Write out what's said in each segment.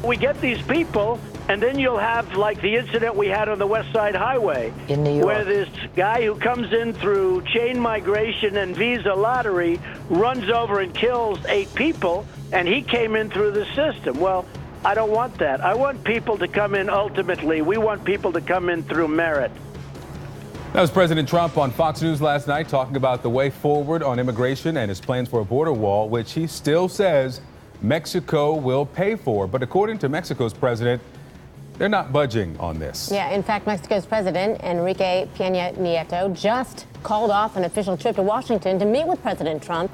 We get these people, and then you'll have like the incident we had on the West Side Highway in New York, where this guy who comes in through chain migration and visa lottery runs over and kills 8 people, and he came in through the system. Well, I don't want that. I want people to come in ultimately. We want people to come in through merit. That was President Trump on Fox News last night talking about the way forward on immigration and his plans for a border wall, which he still says Mexico will pay for. But according to Mexico's president, they're not budging on this. Yeah, in fact, Mexico's president, Enrique Peña Nieto, just called off an official trip to Washington to meet with President Trump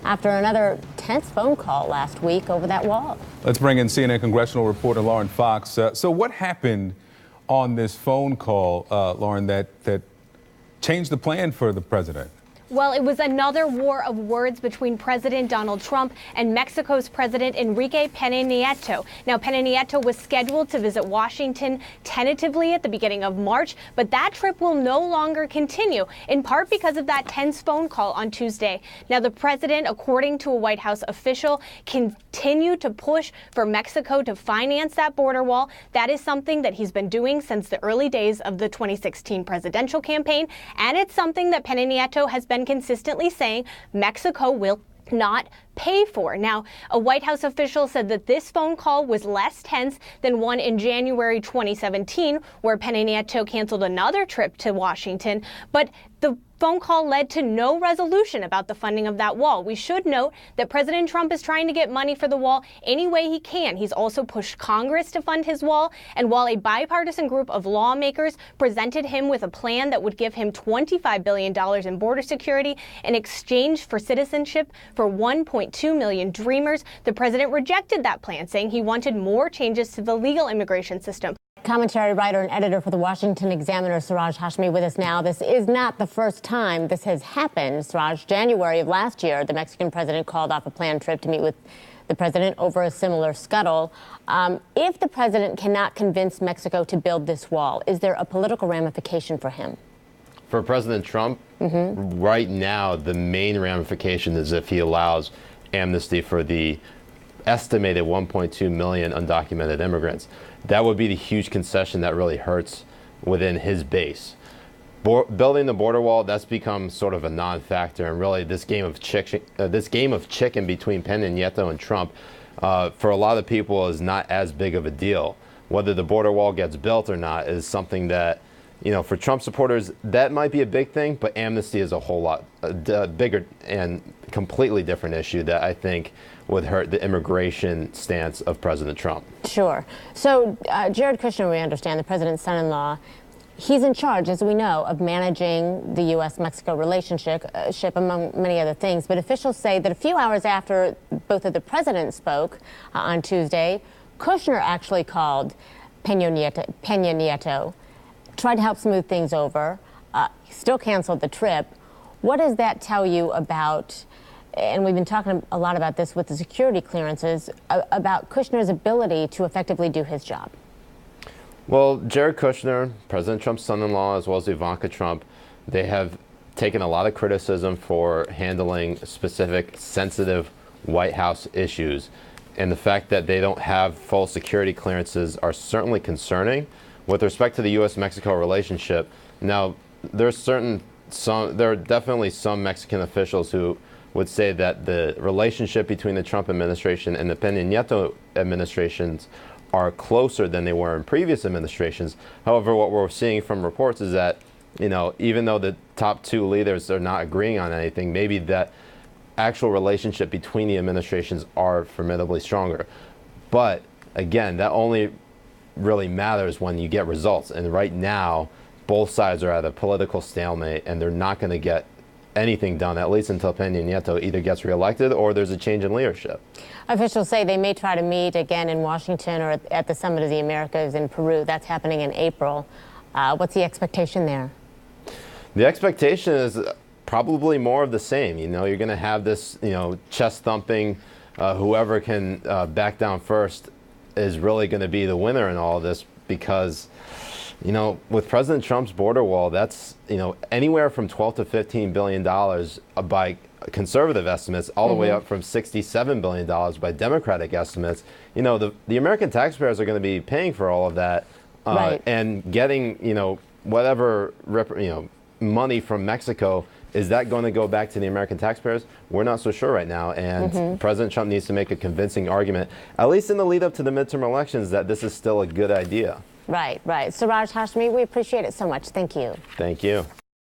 after another tense phone call last week over that wall. Let's bring in CNN congressional reporter Lauren Fox. So what happened on this phone call, Lauren, that changed the plan for the president? Well, it was another war of words between President Donald Trump and Mexico's President Enrique Peña Nieto. Now, Peña Nieto was scheduled to visit Washington tentatively at the beginning of March, but that trip will no longer continue, in part because of that tense phone call on Tuesday. Now, the president, according to a White House official, continued to push for Mexico to finance that border wall. That is something that he's been doing since the early days of the 2016 presidential campaign, and it's something that Peña Nieto has been consistently saying Mexico will not pay for. Now, a White House official said that this phone call was less tense than one in January 2017, where Peña Nieto canceled another trip to Washington, but the phone call led to no resolution about the funding of that wall. We should note that President Trump is trying to get money for the wall any way he can. He's also pushed Congress to fund his wall, and while a bipartisan group of lawmakers presented him with a plan that would give him $25 billion in border security in exchange for citizenship for 1.2 million Dreamers, the president rejected that plan, saying he wanted more changes to the legal immigration system. Commentary writer and editor for the Washington Examiner, Siraj Hashmi, with us now. This is not the first time this has happened. Siraj, January of last year, the Mexican president called off a planned trip to meet with the president over a similar scuttle. If the president cannot convince Mexico to build this wall, is there a political ramification for him? For President Trump, right now, the main ramification is if he allows amnesty for the estimated 1.2 million undocumented immigrants. That would be the huge concession that really hurts within his base. Building the border wall, that's become sort of a non-factor, and really this game of chicken between Peña Nieto and Trump, for a lot of people, is not as big of a deal. Whether the border wall gets built or not is something that, you know, for Trump supporters, that might be a big thing, but amnesty is a whole lot bigger and completely different issue that I think would hurt the immigration stance of President Trump. Sure. So Jared Kushner, we understand, the president's son-in-law, he's in charge, as we know, of managing the U.S.-Mexico relationship, among many other things. But officials say that a few hours after both of the presidents spoke on Tuesday, Kushner actually called Peña Nieto, tried to help smooth things over, still canceled the trip. What does that tell you about, and we've been talking a lot about this with the security clearances, about Kushner's ability to effectively do his job? Well, Jared Kushner, President Trump's son-in-law, as well as Ivanka Trump, they have taken a lot of criticism for handling specific sensitive White House issues. And the fact that they don't have full security clearances are certainly concerning. With respect to the U.S.-Mexico relationship, now there are definitely some Mexican officials who would say that the relationship between the Trump administration and the Peña Nieto administrations are closer than they were in previous administrations. However, what we're seeing from reports is that, you know, even though the top two leaders are not agreeing on anything, maybe that actual relationship between the administrations are formidably stronger. But again, that only really matters when you get results. And right now, both sides are at a political stalemate, and they're not going to get anything done, at least until Peña Nieto either gets reelected or there's a change in leadership. Officials say they may try to meet again in Washington or at the Summit of the Americas in Peru. That's happening in April. What's the expectation there? The expectation is probably more of the same. You know, you're going to have this, you know, chest thumping, whoever can back down first is really going to be the winner in all of this, because You know, with President Trump's border wall, that's, you know, anywhere from 12 to 15 billion dollars by conservative estimates, all the way up from $67 billion by Democratic estimates. You know, the American taxpayers are going to be paying for all of that, and getting, you know, whatever money from Mexico. Is that going to go back to the American taxpayers? We're not so sure right now, and President Trump needs to make a convincing argument, at least in the lead up to the midterm elections, that this is still a good idea. Right, right. Siraj Hashmi, we appreciate it so much. Thank you. Thank you.